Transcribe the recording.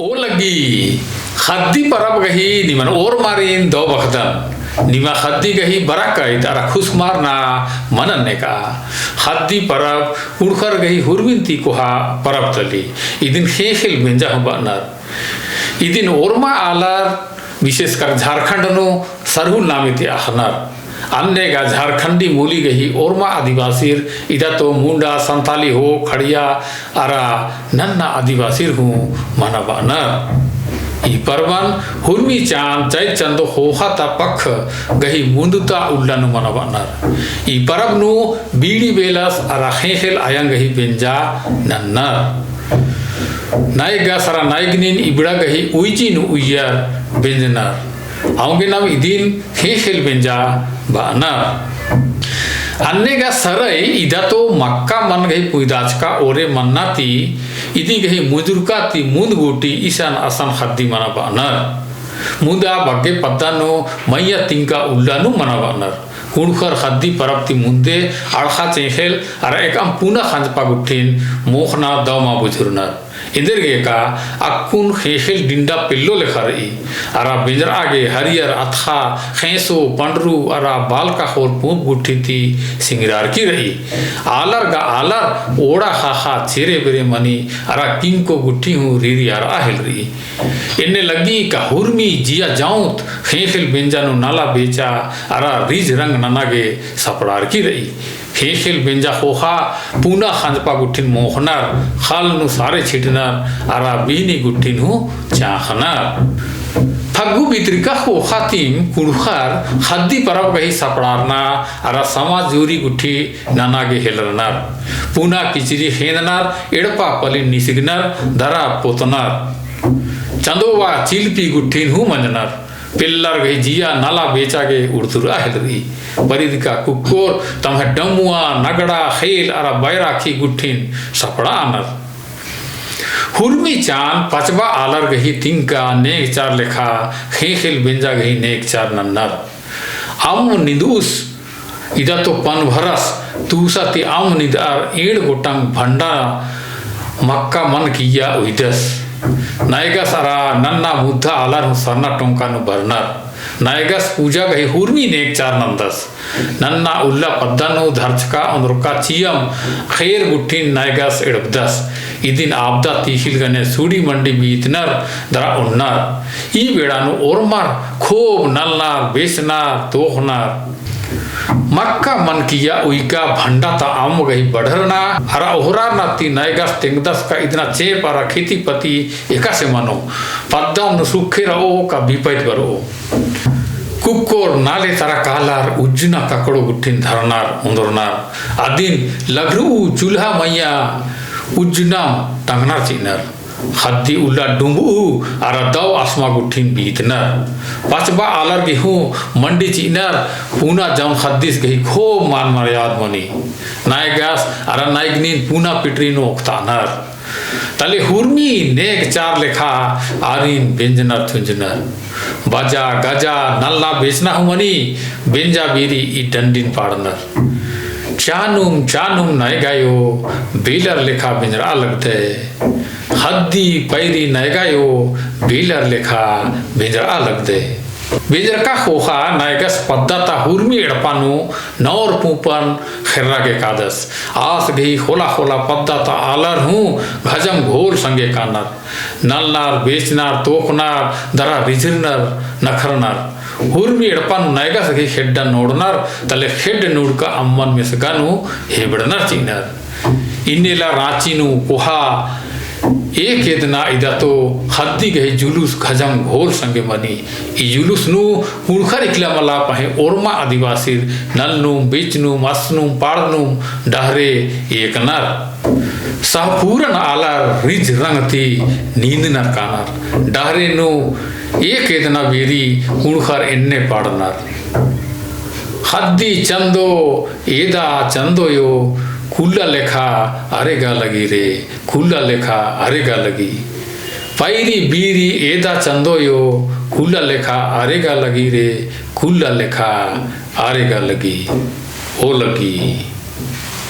ओ लगी खद्दी परब गही निमन और मारीन दो बखदन निमा खद्दी गही बरक गई तारा खुश मारना मनन ने का खद्दी परब उड़कर गही हुरविंती कोहा परब तली इदिन खेल बेंजा बनर इदिन ओरमा आलर विशेषकर झारखंड नो सरहुल नामित आहनर अन्य गा झारखंडी मूली गही ओरमा आदिवासी इदा तो मुंडा संताली हो खड़िया अरा नन्ना आदिवासी हूँ मना बानर ई परवन हुर्मी चांद चैत चंदो होहा ता पख गही मुंडुता उल्लन मना बानर ई परब नु बीड़ी बेलस अरा खेल आयंग गही बेंजा नन्नर नायगा सारा नायगनिन इबड़ा गही उइजी नु उय्यर बेंजनर आउंगे नाम इदिन खेल बेंजा बाना अन्य गा सरई इदा तो मक्का मन गही पुइदाच का ओरे मन्नाती इदी गही मुजुरका ती मुंद गोटी ईशान आसान खद्दी मना बानर मुंदा बग्गे पद्दानो मैया तिंका उल्लानु मना बानर कुड़खर खद्दी परब ती मुंदे आड़खा चेखेल अरे एकम पुना खंजपा गुट्ठिन मोखना दौमा बुजुरनर इंदर गे का अक्कुन खेल डिंडा पिल्लो लेखा रही अरा बिजर आगे हरियर अथा खेसो पंडरू अरा बाल का खोल पूप गुट्ठी थी सिंगरार की रही आलर गा आलर ओड़ा खाखा चेरे बेरे मनी अरा किंग को गुट्ठी हूँ रीरी अरा हिल रही इन्ने लगी का हुरमी जिया जाऊत खेल बेंजानु नाला बेचा अरा रिज रंग ननागे सपड़ार की रही खेल बेंजा होखा पूना खंजपा गुट्ठिन मोहनर खाल नु सारे छिटनर अरा बीनी गुट्ठिन हूँ चाखनर फग्गु बित्रिका होखा तीम कुड़खर खद्दी परब गही सपड़ारना अरा समाज जूरी गुट्ठी नानागे हेलरनर पूना किचरी हेननर एड़पा पली निसिगनर दरा पोतनर चंदोवा चिलपी गुट्ठिन हूँ मंजनर पिल्लर गही जिया नाला बेचा गे उड़तुरा हेलरी परिदिका कुक्कोर तमह डमुआ नगड़ा खेल अरा बैराखी गुट्ठिन सपड़ा आनर हुर्मी चांद पचबा आलर गही तिंका नेक चार लेखा खेल बेंजा गही नेक चार नन्नर आम निदूस इदा तो पन भरस तूसा ती आम निदार एड़ गोटंग भंडा मक्का मन किया उइदस नायगा सारा नन्ना मुद्दा आलर हूँ सरना टोंका नु बरनर नायगस पूजा गही हुर्मी नेक चार नंदस नन्ना उल्ला पद्दानो धर्चका अनुरका चियम खेर गुट्ठिन नायगस एड़बदस इदिन आपदा तीखिल गने सूडी मंडी बीतनर दरा उन्नर ई बेड़ानु ओरमर खूब नलनार बेचनार तोखनार मक्का मन किया उइका भंडा ता आम गही बढ़रना हरा ओहरा नाती नायगस तेंगदस का इतना चेप अरा खेती पति एका से मनो पद्दाम नु सुखे रहो का विपैत करो कुक्कोर नाले तारा कालार उज्जना ककड़ो गुट्ठिन धरनार उंदरनार आदिन लघु चूल्हा मैया उज्जना टंगनार चिनर खद्दी उल्ला डुंबू अरा दौ आसमा गुट्ठिन बीतनर पचबा आलर की हूँ मंडी चिनर पूना जौन खद्दीस गही खूब मान मर्याद मनी नायगास अरा नायगनीन पूना पिटरीनो ओक्तानर तले हुर्मी नेक चार लेखा आरिन बेंजनर थुंजनर बाजा गजा नल्ला बेचना हूँ मनी बेंजा बीरी ई डंडिन पाड़नर चानुम चानुम नय गायो बेलर लेखा बेंजरा लगते हद्दी पैरी नय गायो बेलर लेखा बेंजरा लगते बेजर का खोखा नायगस पद्दाता हुर्मी एड़पानु नौर पूपन खिर्रा के कादस आस गही खोला खोला पद्दाता आलर हूँ घजम घोल संगे कानर नलनार बेचनार तोखनार दरा रिझिरनर नखरनर हुर्मी एड़पानु नायगस गही खेड्डा नोड़नर तले खेड नूड़का अम्मन में सगानु हेबड़नर चीनर इन्नेला रांचीनु कोहा एक एदना इदा तो हद्दी गही जुलूस खजम घोल संगे मनी ई जुलूस नु कुड़खर इकला मला पहे ओरमा आदिवासी नलनु बेचनु मसनु पाड़नु डहरे एक नर सहपूरन आलर रिज रंगती नींद नर कानर डहरे नु एक एदना बेरी कुड़खर एन्ने पाड़नर हद्दी चंदो एदा चंदोयो कुल्ला लेखा अरेगा लगी रे कुल्ला लेखा अरेगा लगी पैरी बीरी एदा चंदोयो कुल्ला लेखा अरेगा लगी रे कुल्ला लेखा अरेगा लगी ओ लगी।